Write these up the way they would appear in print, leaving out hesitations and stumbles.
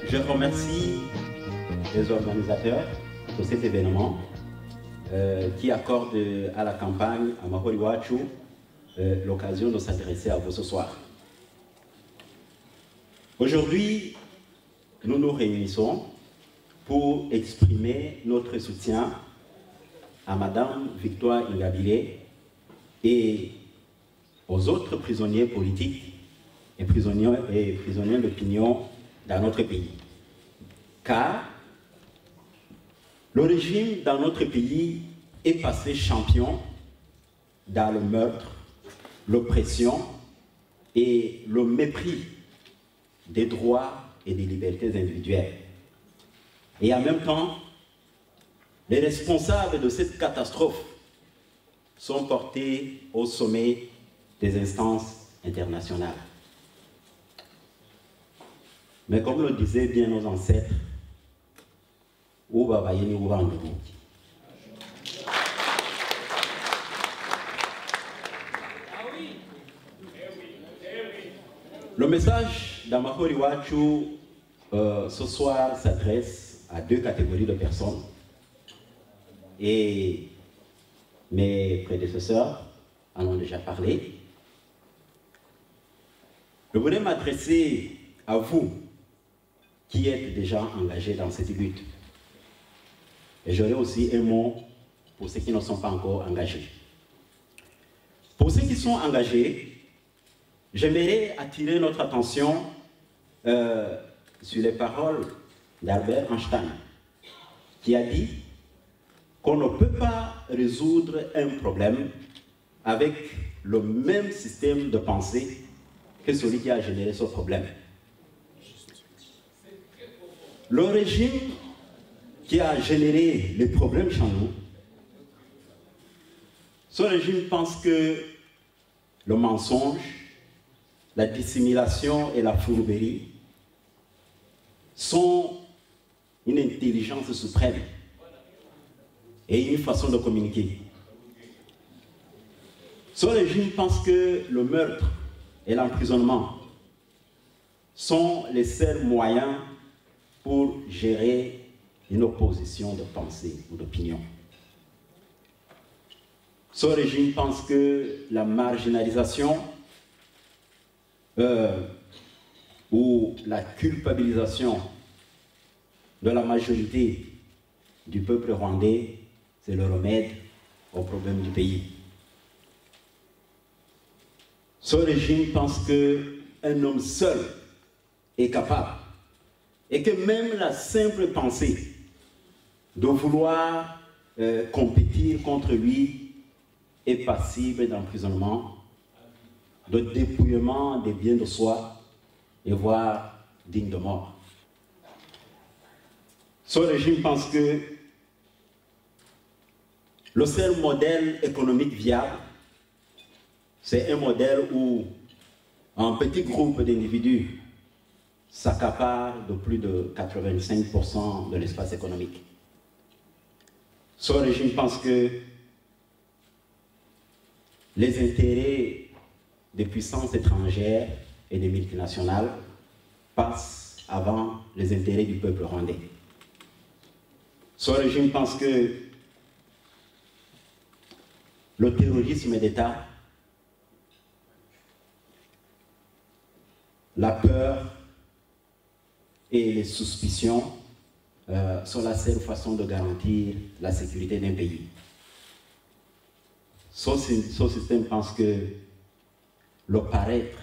Je remercie les organisateurs de cet événement qui accordent à la campagne à Mahori Wachu l'occasion de s'adresser à vous ce soir. Aujourd'hui, nous nous réunissons pour exprimer notre soutien à Madame Victoire Ingabire et aux autres prisonniers politiques et prisonniers d'opinion dans notre pays. Car le régime dans notre pays est passé champion dans le meurtre, l'oppression et le mépris des droits et des libertés individuelles. Et en même temps, les responsables de cette catastrophe sont portés au sommet des instances internationales. Mais comme le disaient bien nos ancêtres, le message d'Amahori Wachu ce soir s'adresse à deux catégories de personnes et mes prédécesseurs en ont déjà parlé. Je voulais m'adresser à vous qui êtes déjà engagés dans cette lutte. Et j'aurai aussi un mot pour ceux qui ne sont pas encore engagés. Pour ceux qui sont engagés, j'aimerais attirer notre attention sur les paroles d'Albert Einstein, qui a dit qu'on ne peut pas résoudre un problème avec le même système de pensée que celui qui a généré ce problème. Le régime qui a généré les problèmes chez nous, ce régime pense que le mensonge, la dissimulation et la fourberie sont une intelligence suprême et une façon de communiquer. Ce régime pense que le meurtre et l'emprisonnement sont les seuls moyens pour gérer une opposition de pensée ou d'opinion. Ce régime pense que la marginalisation ou la culpabilisation de la majorité du peuple rwandais, c'est le remède aux problèmes du pays. Ce régime pense qu'un homme seul est capable et que même la simple pensée de vouloir compétir contre lui est passible d'emprisonnement, de dépouillement des biens de soi et voire digne de mort. Ce régime pense que le seul modèle économique viable, c'est un modèle où un petit groupe d'individus s'accapare de plus de 85% de l'espace économique. Ce régime pense que les intérêts des puissances étrangères et des multinationales passent avant les intérêts du peuple rwandais. Ce régime pense que le terrorisme d'État, la peur et les suspicions sont la seule façon de garantir la sécurité d'un pays. Ce système pense que le paraître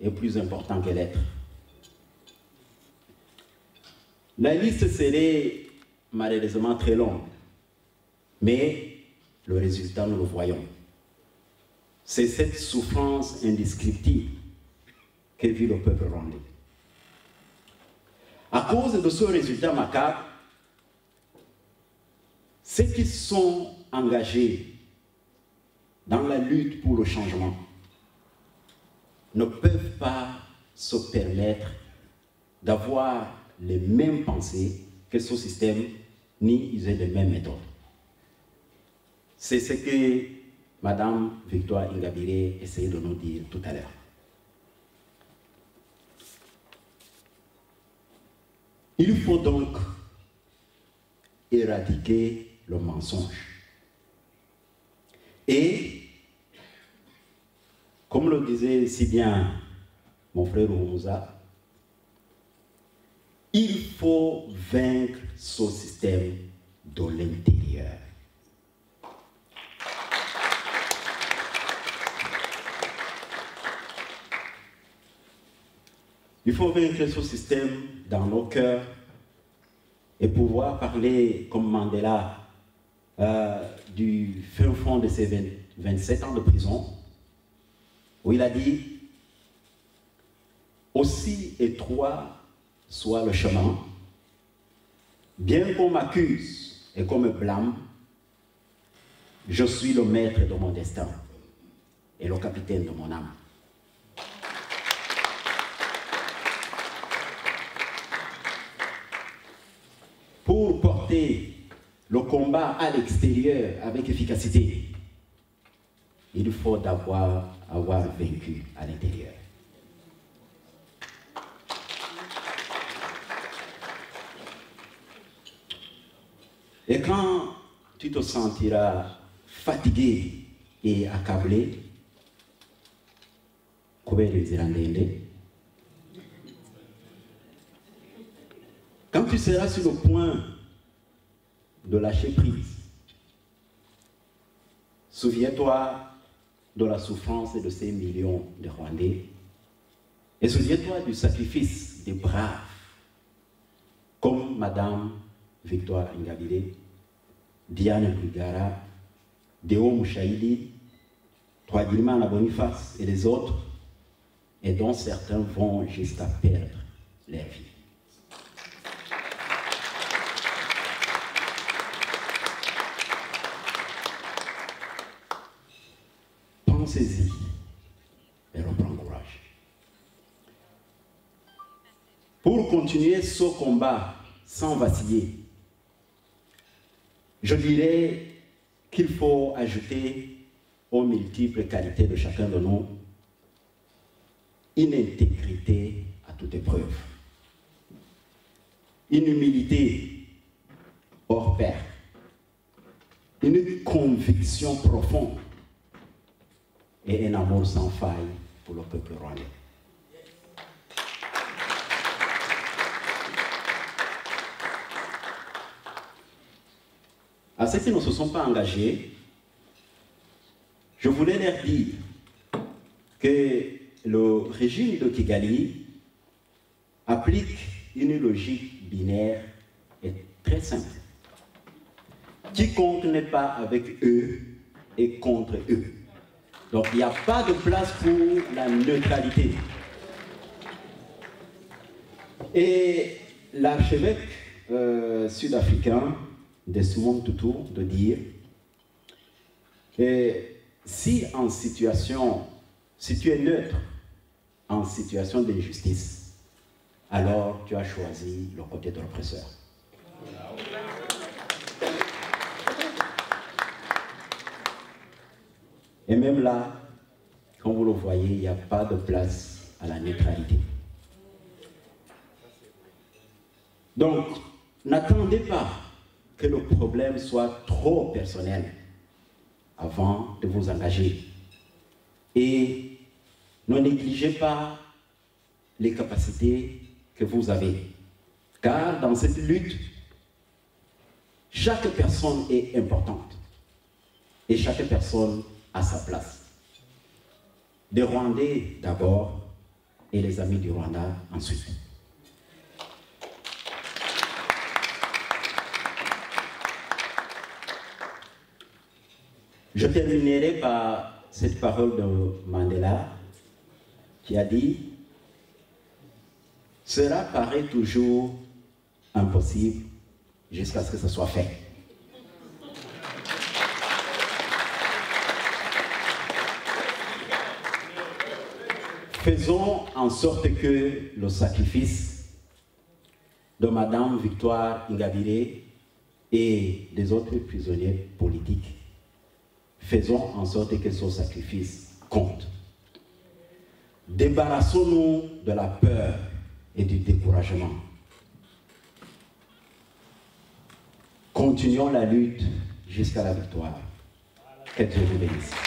est plus important que l'être. La liste serait malheureusement très longue, mais le résultat, nous le voyons. C'est cette souffrance indescriptible que vit le peuple rwandais. À cause de ce résultat macabre, ceux qui sont engagés dans la lutte pour le changement ne peuvent pas se permettre d'avoir les mêmes pensées que ce système, ni user les mêmes méthodes. C'est ce que Madame Victoire Ingabire essayait de nous dire tout à l'heure. Il faut donc éradiquer le mensonge. Et, comme le disait si bien mon frère Ourouza, il faut vaincre ce système de l'intérieur. Il faut vaincre ce système dans nos cœurs et pouvoir parler comme Mandela du fin fond de ses 27 ans de prison, où il a dit « Aussi étroit soit le chemin, bien qu'on m'accuse et qu'on me blâme, je suis le maître de mon destin et le capitaine de mon âme. » Pour porter le combat à l'extérieur avec efficacité, il faut d'abord avoir vaincu à l'intérieur. Et quand tu te sentiras fatigué et accablé, quand tu seras sur le point de lâcher prise, souviens-toi de la souffrance de ces millions de Rwandais et souviens-toi du sacrifice des braves comme Madame Victoire Ingabire, Diane Rwigara, Deo Mouchaïli, Twagirimana Boniface et les autres, et dont certains vont jusqu'à perdre leur vie. Pensez-y et reprends courage. Pour continuer ce combat sans vaciller, je dirais qu'il faut ajouter aux multiples qualités de chacun de nous une intégrité à toute épreuve, une humilité hors pair, une conviction profonde et un amour sans faille pour le peuple rwandais. À ceux qui ne se sont pas engagés, je voulais leur dire que le régime de Kigali applique une logique binaire et très simple. Quiconque n'est pas avec eux est contre eux. Donc il n'y a pas de place pour la neutralité. Et l'archevêque sud-africain Desmond Tutu de dire si tu es neutre en situation d'injustice, alors tu as choisi le côté de l'oppresseur. Et même là, comme vous le voyez, il n'y a pas de place à la neutralité. Donc, n'attendez pas que le problème soit trop personnel avant de vous engager. Et ne négligez pas les capacités que vous avez. Car dans cette lutte, chaque personne est importante. Et chaque personne a sa place. Des Rwandais d'abord et les amis du Rwanda ensuite. Je terminerai par cette parole de Mandela qui a dit « Cela paraît toujours impossible jusqu'à ce que ce soit fait. » Faisons en sorte que le sacrifice de Madame Victoire Ingabire et des autres prisonniers politiques, faisons en sorte que ce sacrifice compte. Débarrassons-nous de la peur et du découragement. Continuons la lutte jusqu'à la victoire. Que Dieu vous bénisse.